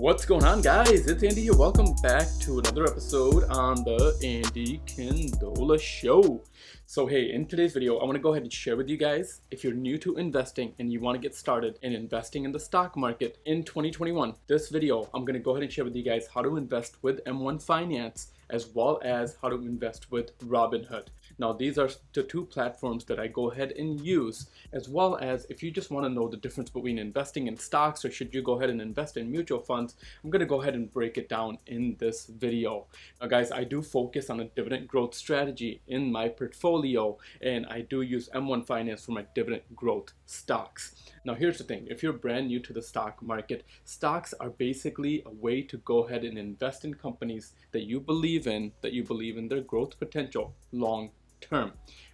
What's going on, guys? It's Andy here. Welcome back to another episode on the Andy Kandola Show. So hey, in today's video, I want to go ahead and share with you guys, if you're new to investing and you want to get started in investing in the stock market in 2021, this video, I'm going to go ahead and share with you guys how to invest with M1 Finance as well as how to invest with Robinhood. Now, these are the two platforms that I go ahead and use, as well as if you just want to know the difference between investing in stocks or should you go ahead and invest in mutual funds, I'm going to go ahead and break it down in this video. Now, guys, I do focus on a dividend growth strategy in my portfolio, and I do use M1 Finance for my dividend growth stocks. Now, here's the thing. If you're brand new to the stock market, stocks are basically a way to go ahead and invest in companies that you believe in their growth potential long term.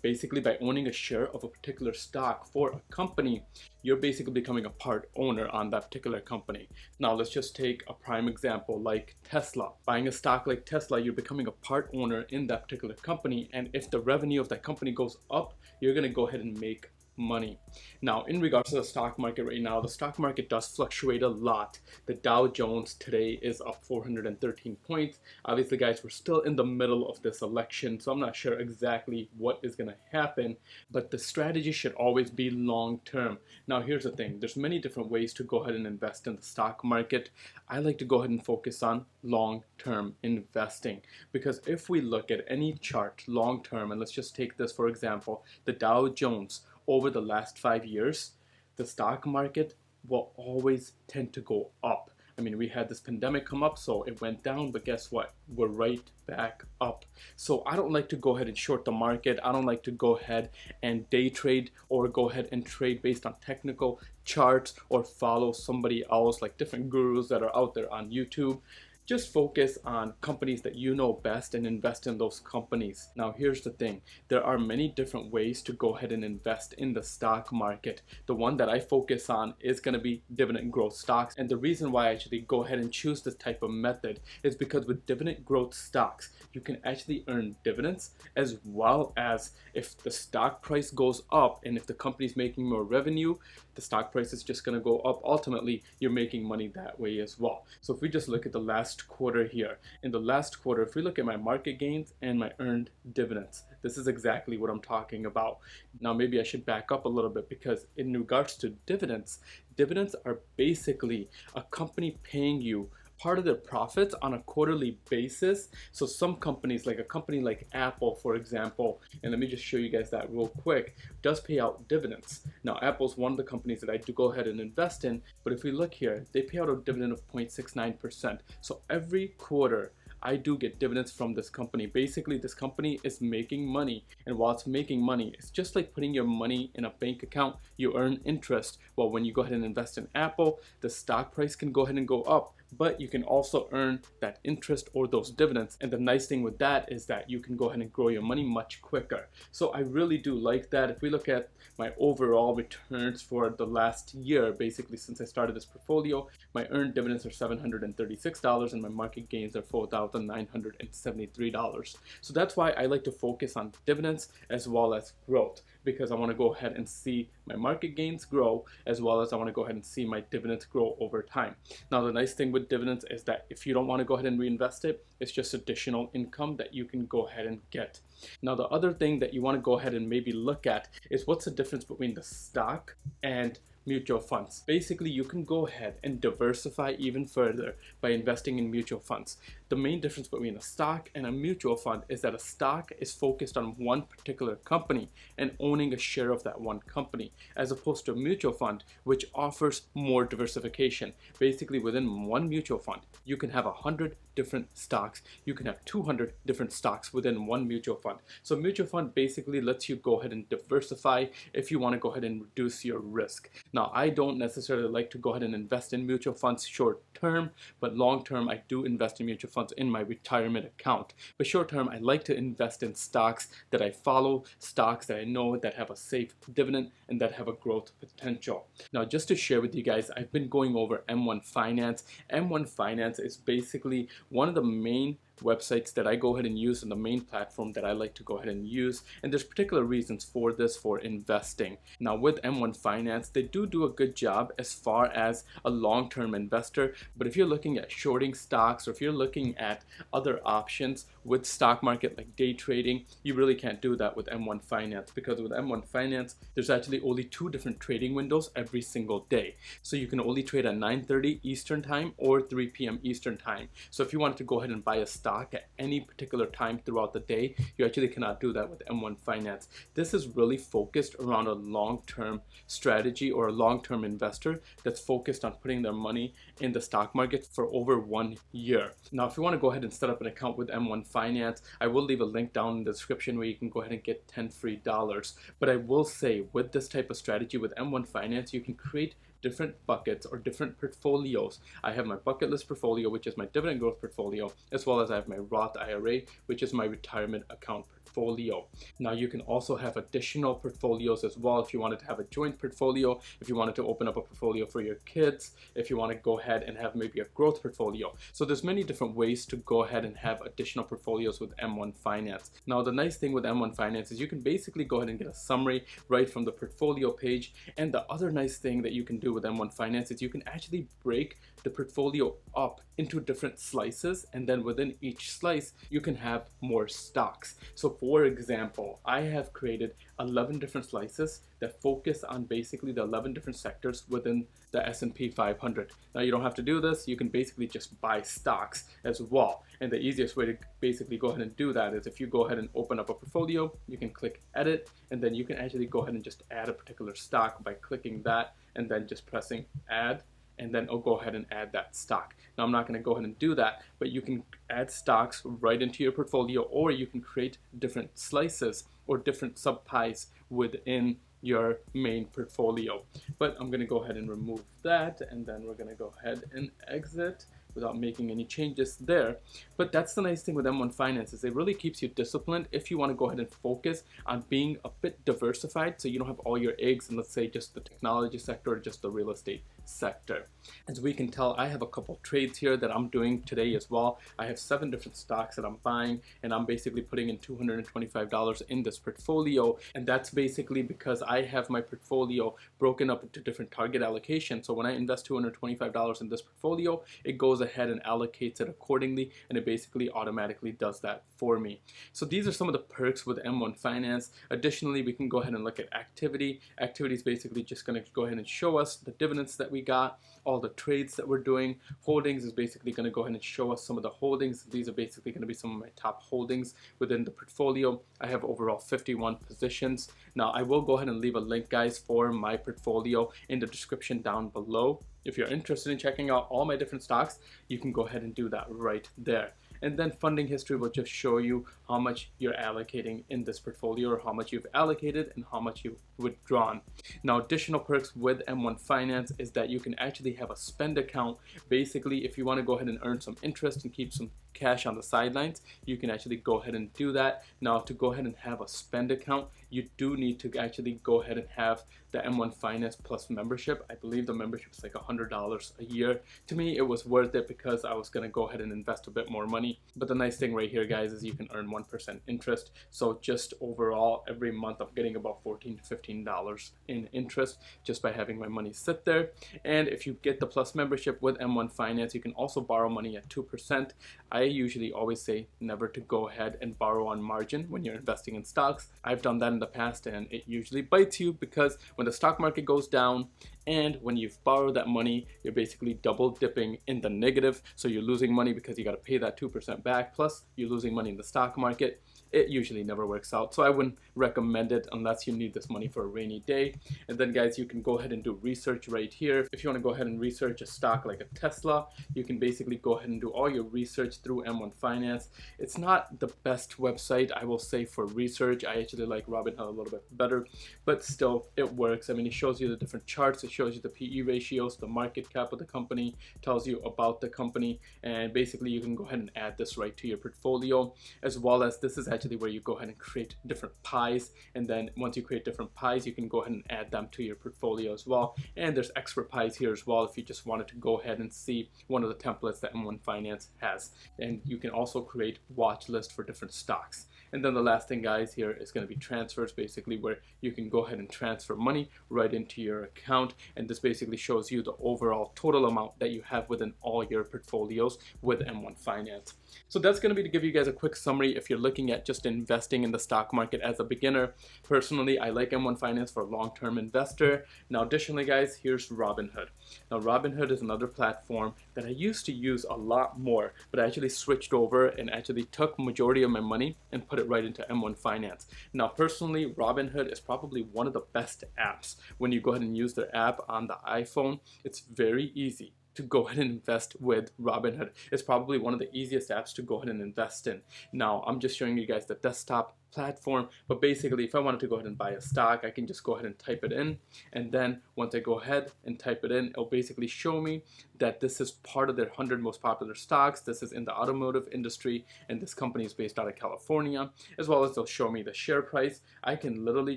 Basically, by owning a share of a particular stock for a company, you're basically becoming a part owner on that particular company. Now, let's just take a prime example like Tesla. Buying a stock like Tesla, you're becoming a part owner in that particular company. And if the revenue of that company goes up, you're going to go ahead and make money. Now, in regards to the stock market right now, the stock market does fluctuate a lot. The Dow Jones today is up 413 points. Obviously, guys, we're still in the middle of this election, so I'm not sure exactly what is going to happen, but the strategy should always be long term. Now, here's the thing. There's many different ways to go ahead and invest in the stock market. I like to go ahead and focus on long term investing, because if we look at any chart long term, and let's just take this for example, the Dow Jones, over the last 5 years, the stock market will always tend to go up. I mean, we had this pandemic come up, so it went down, but guess what? We're right back up. So I don't like to go ahead and short the market. I don't like to go ahead and day trade or go ahead and trade based on technical charts or follow somebody else like different gurus that are out there on YouTube. Just focus on companies that you know best and invest in those companies. Now, here's the thing. There are many different ways to go ahead and invest in the stock market. The one that I focus on is going to be dividend growth stocks. And the reason why I actually go ahead and choose this type of method is because with dividend growth stocks, you can actually earn dividends, as well as if the stock price goes up and if the company's making more revenue, the stock price is just going to go up. Ultimately, you're making money that way as well. So if we just look at the last quarter here, in the last quarter, if we look at my market gains and my earned dividends, this is exactly what I'm talking about. Now, maybe I should back up a little bit, because in regards to dividends, dividends are basically a company paying you part of their profits on a quarterly basis. So some companies, like a company like Apple, for example, and let me just show you guys that real quick, does pay out dividends. Now, Apple's one of the companies that I do go ahead and invest in, but if we look here, they pay out a dividend of 0.69%. So every quarter, I do get dividends from this company. Basically, this company is making money, and while it's making money, it's just like putting your money in a bank account. You earn interest. Well, when you go ahead and invest in Apple, the stock price can go ahead and go up, but you can also earn that interest or those dividends. And the nice thing with that is that you can go ahead and grow your money much quicker. So I really do like that. If we look at my overall returns for the last year, basically since I started this portfolio, my earned dividends are $736 and my market gains are $4,973. So that's why I like to focus on dividends as well as growth, because I want to go ahead and see my market gains grow, as well as I want to go ahead and see my dividends grow over time. Now, the nice thing with dividends is that if you don't want to go ahead and reinvest it, it's just additional income that you can go ahead and get. Now, the other thing that you want to go ahead and maybe look at is what's the difference between the stock and mutual funds. Basically, you can go ahead and diversify even further by investing in mutual funds. The main difference between a stock and a mutual fund is that a stock is focused on one particular company and owning a share of that one company, as opposed to a mutual fund, which offers more diversification. Basically, within one mutual fund, you can have 100 different stocks. You can have 200 different stocks within one mutual fund. So mutual fund basically lets you go ahead and diversify if you want to go ahead and reduce your risk. Now, I don't necessarily like to go ahead and invest in mutual funds short term, but long term, I do invest in mutual funds in my retirement account. But short term, I like to invest in stocks that I follow, stocks that I know that have a safe dividend and that have a growth potential. Now, just to share with you guys, I've been going over M1 Finance. M1 Finance is basically one of the main websites that I go ahead and use and the main platform that I like to go ahead and use. And there's particular reasons for this for investing. Now with M1 Finance, they do a good job as far as a long-term investor. But if you're looking at shorting stocks, or if you're looking at other options with stock market like day trading, you really can't do that with M1 Finance, because with M1 Finance, there's actually only 2 different trading windows every single day. So you can only trade at 9:30 Eastern time or 3 p.m. Eastern time. So if you wanted to go ahead and buy a stock at any particular time throughout the day, you actually cannot do that with M1 Finance. This is really focused around a long-term strategy or a long-term investor that's focused on putting their money in the stock market for over 1 year. Now, if you want to go ahead and set up an account with M1 Finance, I will leave a link down in the description where you can go ahead and get 10 free dollars. But I will say, with this type of strategy with M1 Finance, you can create different buckets or different portfolios. I have my bucket list portfolio, which is my dividend growth portfolio, as well as I have my Roth IRA, which is my retirement account portfolio. Now you can also have additional portfolios as well if you wanted to have a joint portfolio, if you wanted to open up a portfolio for your kids, if you want to go ahead and have maybe a growth portfolio. So there's many different ways to go ahead and have additional portfolios with M1 Finance. Now the nice thing with M1 Finance is you can basically go ahead and get a summary right from the portfolio page. And the other nice thing that you can do with M1 Finance is you can actually break the portfolio up into different slices, and then within each slice you can have more stocks. So for example, I have created 11 different slices that focus on basically the 11 different sectors within the S&P 500. Now you don't have to do this, you can basically just buy stocks as well. And the easiest way to basically go ahead and do that is if you go ahead and open up a portfolio, you can click edit, and then you can actually go ahead and just add a particular stock by clicking that and then just pressing add, and then I'll go ahead and add that stock. Now I'm not going to go ahead and do that, but you can add stocks right into your portfolio, or you can create different slices or different sub pies within your main portfolio. But I'm going to go ahead and remove that, and then we're going to go ahead and exit without making any changes there. But that's the nice thing with M1 Finance, is it really keeps you disciplined if you want to go ahead and focus on being a bit diversified, so you don't have all your eggs in, let's say, just the technology sector or just the real estate sector. As we can tell, I have a couple trades here that I'm doing today as well. I have 7 different stocks that I'm buying, and I'm basically putting in $225 in this portfolio. And that's basically because I have my portfolio broken up into different target allocations. So when I invest $225 in this portfolio, it goes ahead and allocates it accordingly, and it basically automatically does that for me. So these are some of the perks with M1 Finance. Additionally, we can go ahead and look at activity. Activity is basically just going to go ahead and show us the dividends that we got, all the trades that we're doing. Holdings is basically going to go ahead and show us some of the holdings. These are basically going to be some of my top holdings within the portfolio. I have overall 51 positions. Now I will go ahead and leave a link, guys, for my portfolio in the description down below. If you're interested in checking out all my different stocks, you can go ahead and do that right there. And then funding history will just show you how much you're allocating in this portfolio, or how much you've allocated and how much you've withdrawn. Now, additional perks with M1 Finance is that you can actually have a spend account. Basically, if you want to go ahead and earn some interest and keep some cash on the sidelines, you can actually go ahead and do that. Now, to go ahead and have a spend account, you do need to actually go ahead and have the M1 Finance Plus membership. I believe the membership is like $100 a year. To me, it was worth it because I was going to go ahead and invest a bit more money. But the nice thing right here, guys, is you can earn 1% interest. So just overall, every month I'm getting about $14 to $15 in interest just by having my money sit there. And if you get the Plus membership with M1 Finance, you can also borrow money at 2%. I usually always say never to go ahead and borrow on margin when you're investing in stocks. I've done that in the past, and it usually bites you, because when the stock market goes down and when you've borrowed that money, you're basically double dipping in the negative. So you're losing money because you got to pay that 2% back, plus you're losing money in the stock market. It usually never works out, so I wouldn't recommend it unless you need this money for a rainy day. And then, guys, you can go ahead and do research right here. If you want to go ahead and research a stock like a Tesla, you can basically go ahead and do all your research through M1 Finance. It's not the best website, I will say, for research. I actually like Robinhood a little bit better, but still, it works. I mean, it shows you the different charts, it shows you the PE ratios, the market cap of the company, tells you about the company, and basically you can go ahead and add this right to your portfolio, as well as this is actually actually where you go ahead and create different pies, and then once you create different pies, you can go ahead and add them to your portfolio as well. And there's expert pies here as well if you just wanted to go ahead and see one of the templates that M1 Finance has. And you can also create watch lists for different stocks. And then the last thing, guys, here is going to be transfers, basically where you can go ahead and transfer money right into your account. And this basically shows you the overall total amount that you have within all your portfolios with M1 Finance. So that's going to be to give you guys a quick summary if you're looking at just investing in the stock market as a beginner. Personally, I like M1 Finance for a long-term investor. Now, additionally, guys, here's Robinhood. Now, Robinhood is another platform that I used to use a lot more, but I actually switched over and actually took majority of my money and put it right into M1 Finance. Now, personally, Robinhood is probably one of the best apps. When you go ahead and use their app on the iPhone, it's very easy to go ahead and invest with Robinhood. It's probably one of the easiest apps to go ahead and invest in. Now, I'm just showing you guys the desktop platform, but basically if I wanted to go ahead and buy a stock, I can just go ahead and type it in, and then once I go ahead and type it in, it'll basically show me that this is part of their 100 most popular stocks. This is in the automotive industry, and this company is based out of California, as well as they'll show me the share price. I can literally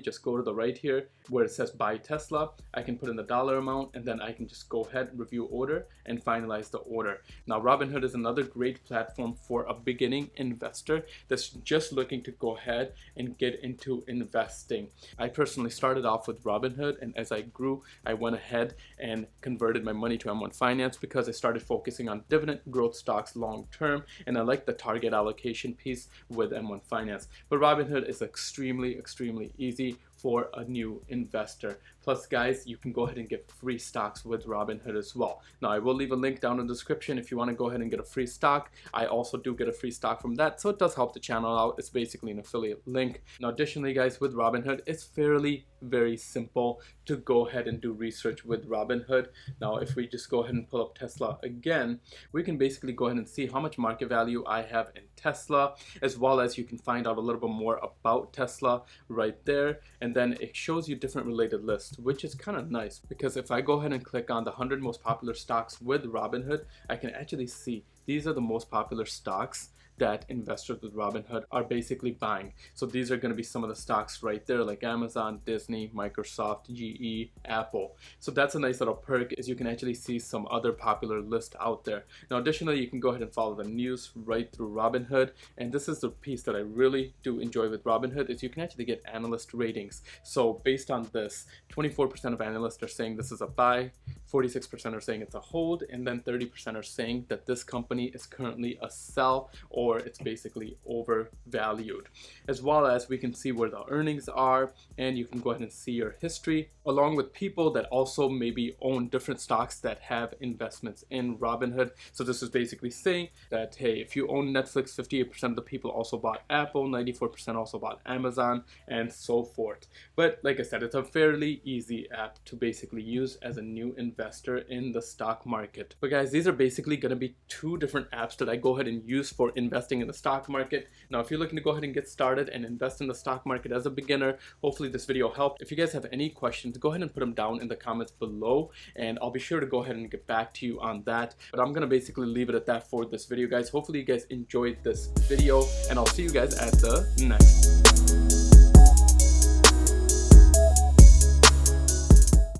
just go to the right here where it says buy Tesla. I can put in the dollar amount, and then I can just go ahead, review order, and finalize the order. Now, Robinhood is another great platform for a beginning investor that's just looking to go ahead and get into investing. I personally started off with Robinhood, and as I grew, I went ahead and converted my money to M1 Finance because I started focusing on dividend growth stocks long term, and I like the target allocation piece with M1 Finance. But Robinhood is extremely easy for a new investor. Plus, guys, you can go ahead and get free stocks with Robinhood as well. Now, I will leave a link down in the description if you want to go ahead and get a free stock. I also do get a free stock from that, so it does help the channel out. It's basically an affiliate link. Now, additionally, guys, with Robinhood, it's very simple to go ahead and do research with Robinhood. Now, if we just go ahead and pull up Tesla again, we can basically go ahead and see how much market value I have in Tesla, as well as you can find out a little bit more about Tesla right there. And then it shows you different related lists, which is kind of nice because if I go ahead and click on the 100 most popular stocks with Robinhood, I can actually see these are the most popular stocks that investors with Robinhood are basically buying. So these are going to be some of the stocks right there, like Amazon, Disney, Microsoft, GE, Apple. So that's a nice little perk, is you can actually see some other popular lists out there. Now, additionally, you can go ahead and follow the news right through Robinhood. And this is the piece that I really do enjoy with Robinhood, is you can actually get analyst ratings. So based on this, 24% of analysts are saying this is a buy, 46% are saying it's a hold, and then 30% are saying that this company is currently a sell, or it's basically overvalued. As well as we can see where the earnings are, and you can go ahead and see your history, along with people that also maybe own different stocks that have investments in Robinhood. So this is basically saying that, hey, if you own Netflix, 58% of the people also bought Apple, 94% also bought Amazon, and so forth. But like I said, it's a fairly easy app to basically use as a new investor in the stock market. But guys, these are basically going to be two different apps that I go ahead and use for investing in the stock market. Now, if you're looking to go ahead and get started and invest in the stock market as a beginner, hopefully this video helped. If you guys have any questions, go ahead and put them down in the comments below, and I'll be sure to go ahead and get back to you on that. But I'm gonna basically leave it at that for this video, guys. Hopefully you guys enjoyed this video, and I'll see you guys at the next.